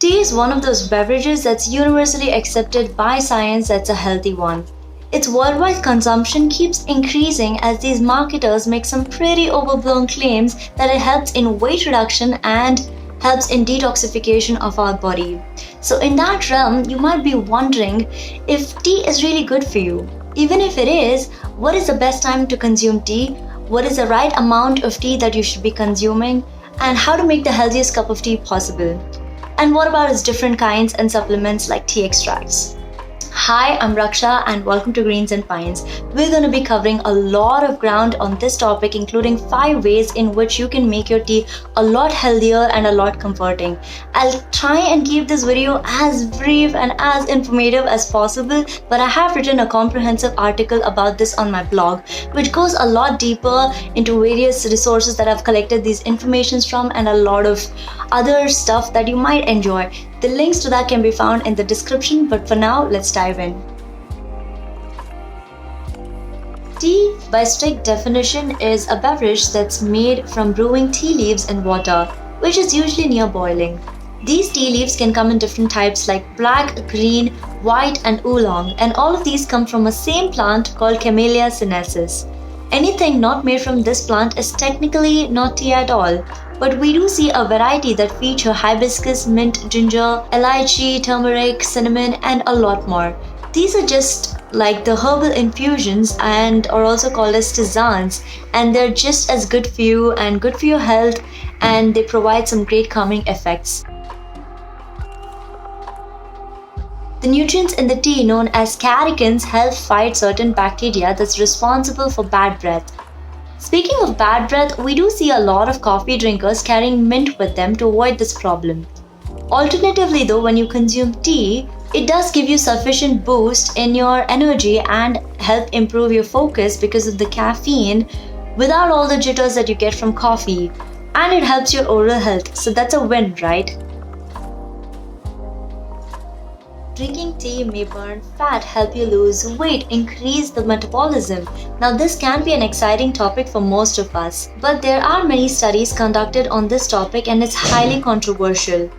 Tea is one of those beverages that's universally accepted by science as a healthy one. Its worldwide consumption keeps increasing as these marketers make some pretty overblown claims that it helps in weight reduction and helps in detoxification of our body. So, in that realm, you might be wondering if tea is really good for you. Even if it is, what is the best time to consume tea? What is the right amount of tea that you should be consuming? And how to make the healthiest cup of tea possible? And what about its different kinds and supplements like tea extracts? Hi, I'm Raksha and welcome to Greens and Pines. We're going to be covering a lot of ground on this topic, including 5 ways in which you can make your tea a lot healthier and a lot comforting. I'll try and keep this video as brief and as informative as possible, but I have written a comprehensive article about this on my blog, which goes a lot deeper into various resources that I've collected these informations from and a lot of other stuff that you might enjoy. The links to that can be found in the description, but for now, let's dive in. Tea, by strict definition, is a beverage that's made from brewing tea leaves in water, which is usually near boiling. These tea leaves can come in different types like black, green, white, and oolong, and all of these come from a same plant called Camellia sinensis. Anything not made from this plant is technically not tea at all, but we do see a variety that feature hibiscus, mint, ginger, elaichi, turmeric, cinnamon, and a lot more. These are just like the herbal infusions and are also called as tisanes, and they're just as good for you and good for your health, and they provide some great calming effects. The nutrients in the tea known as catechins help fight certain bacteria that's responsible for bad breath. Speaking of bad breath, we do see a lot of coffee drinkers carrying mint with them to avoid this problem. Alternatively though, when you consume tea, it does give you sufficient boost in your energy and help improve your focus because of the caffeine without all the jitters that you get from coffee, and it helps your oral health, so that's a win, right? Drinking tea may burn fat, help you lose weight, increase the metabolism. Now this can be an exciting topic for most of us, but there are many studies conducted on this topic and it's highly controversial.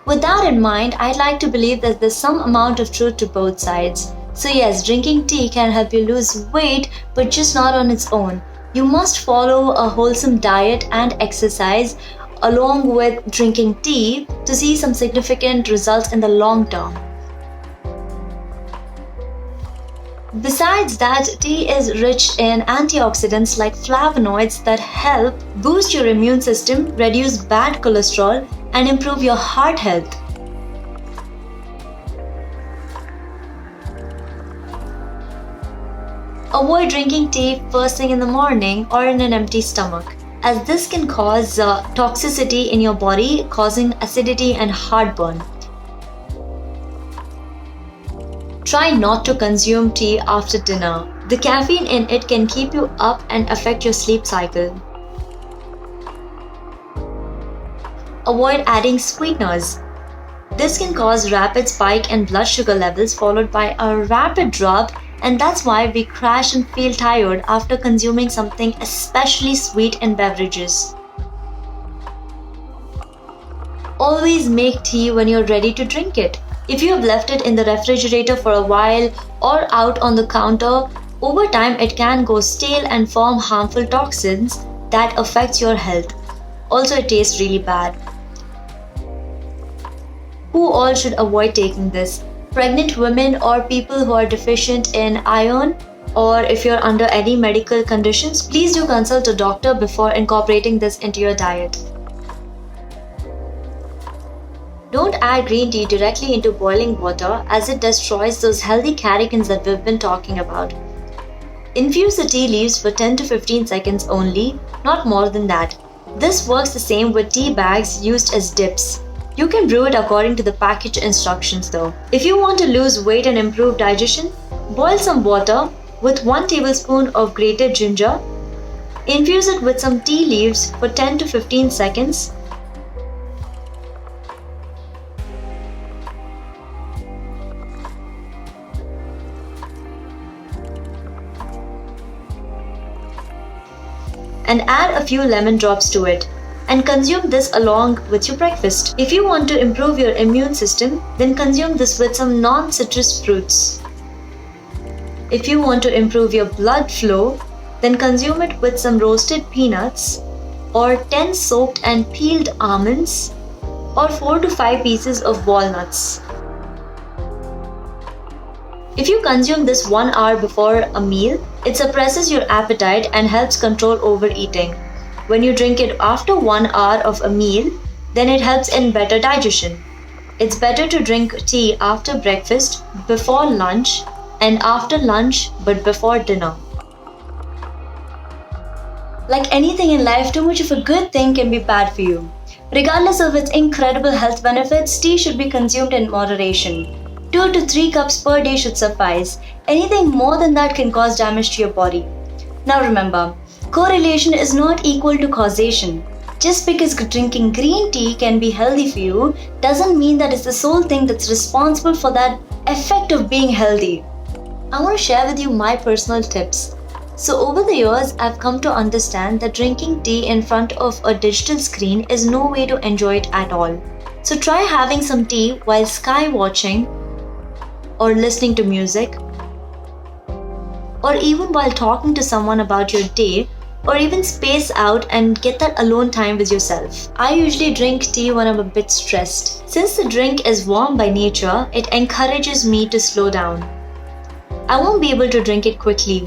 With that in mind, I'd like to believe that there's some amount of truth to both sides. So yes, drinking tea can help you lose weight, but just not on its own. You must follow a wholesome diet and exercise along with drinking tea to see some significant results in the long term. Besides that, tea is rich in antioxidants like flavonoids that help boost your immune system, reduce bad cholesterol, and improve your heart health. Avoid drinking tea first thing in the morning or in an empty stomach, as this can cause toxicity in your body, causing acidity and heartburn. Try not to consume tea after dinner. The caffeine in it can keep you up and affect your sleep cycle. Avoid adding sweeteners. This can cause rapid spike in blood sugar levels followed by a rapid drop, and that's why we crash and feel tired after consuming something especially sweet in beverages. Always make tea when you're ready to drink it. If you have left it in the refrigerator for a while or out on the counter, over time it can go stale and form harmful toxins that affects your health. Also, it tastes really bad. Who all should avoid taking this? Pregnant women or people who are deficient in iron, or if you're under any medical conditions, please do consult a doctor before incorporating this into your diet. Don't add green tea directly into boiling water as it destroys those healthy catechins that we've been talking about. Infuse the tea leaves for 10 to 15 seconds only, not more than that. This works the same with tea bags used as dips. You can brew it according to the package instructions though. If you want to lose weight and improve digestion, boil some water with 1 tablespoon of grated ginger. Infuse it with some tea leaves for 10 to 15 seconds. And add a few lemon drops to it. and consume this along with your breakfast. If you want to improve your immune system, then consume this with some non-citrus fruits. If you want to improve your blood flow, then consume it with some roasted peanuts or 10 soaked and peeled almonds or 4 to 5 pieces of walnuts. If you consume this 1 hour before a meal, it suppresses your appetite and helps control overeating. When you drink it after 1 hour of a meal, then it helps in better digestion. It's better to drink tea after breakfast, before lunch, and after lunch but before dinner. Like anything in life, too much of a good thing can be bad for you. Regardless of its incredible health benefits, tea should be consumed in moderation. 2 to 3 cups per day should suffice. Anything more than that can cause damage to your body. Now remember, correlation is not equal to causation. Just because drinking green tea can be healthy for you doesn't mean that it's the sole thing that's responsible for that effect of being healthy. I want to share with you my personal tips. So over the years, I've come to understand that drinking tea in front of a digital screen is no way to enjoy it at all. So try having some tea while sky watching, or listening to music, or even while talking to someone about your day, or even space out and get that alone time with yourself. I usually drink tea when I'm a bit stressed. Since the drink is warm by nature, it encourages me to slow down. I won't be able to drink it quickly.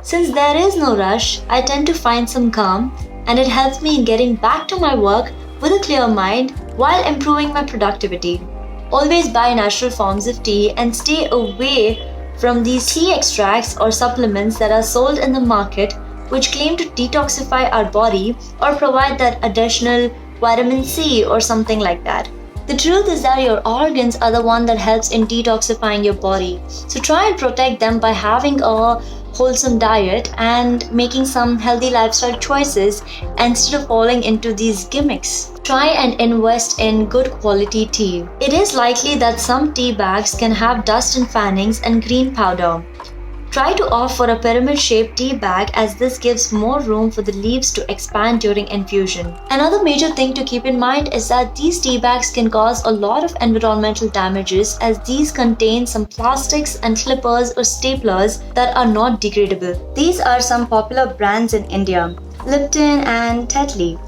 Since there is no rush, I tend to find some calm, and it helps me in getting back to my work with a clear mind while improving my productivity. Always buy natural forms of tea and stay away from these tea extracts or supplements that are sold in the market which claim to detoxify our body or provide that additional vitamin C or something like that. The truth is that your organs are the one that helps in detoxifying your body. So try and protect them by having a wholesome diet and making some healthy lifestyle choices instead of falling into these gimmicks. Try and invest in good quality tea. It is likely that some tea bags can have dust and fannings and green powder. Try to opt for a pyramid-shaped tea bag as this gives more room for the leaves to expand during infusion. Another major thing to keep in mind is that these tea bags can cause a lot of environmental damages as these contain some plastics and clippers or staplers that are not degradable. These are some popular brands in India, Lipton and Tetley.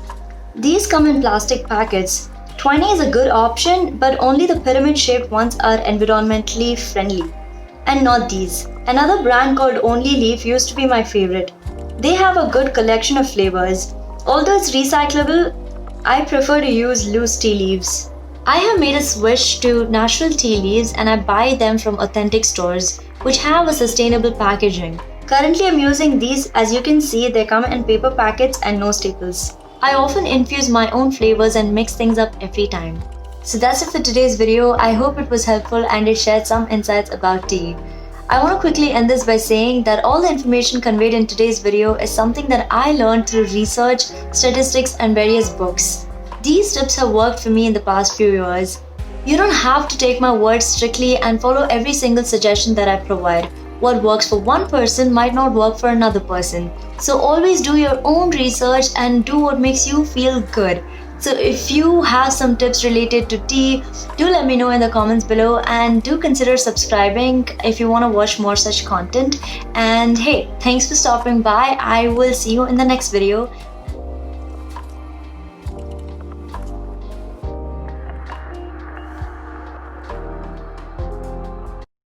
These come in plastic packets. 20 is a good option, but only the pyramid-shaped ones are environmentally friendly, and not these. Another brand called Only Leaf used to be my favorite. They have a good collection of flavors. Although it's recyclable, I prefer to use loose tea leaves. I have made a switch to natural tea leaves and I buy them from authentic stores, which have a sustainable packaging. Currently I'm using these. As you can see, they come in paper packets and no staples. I often infuse my own flavors and mix things up every time. So that's it for today's video. I hope it was helpful and it shared some insights about tea. I want to quickly end this by saying that all the information conveyed in today's video is something that I learned through research, statistics, and various books. These tips have worked for me in the past few years. You don't have to take my words strictly and follow every single suggestion that I provide. What works for one person might not work for another person. So always do your own research and do what makes you feel good. So if you have some tips related to tea, do let me know in the comments below and do consider subscribing if you want to watch more such content. And hey, thanks for stopping by. I will see you in the next video.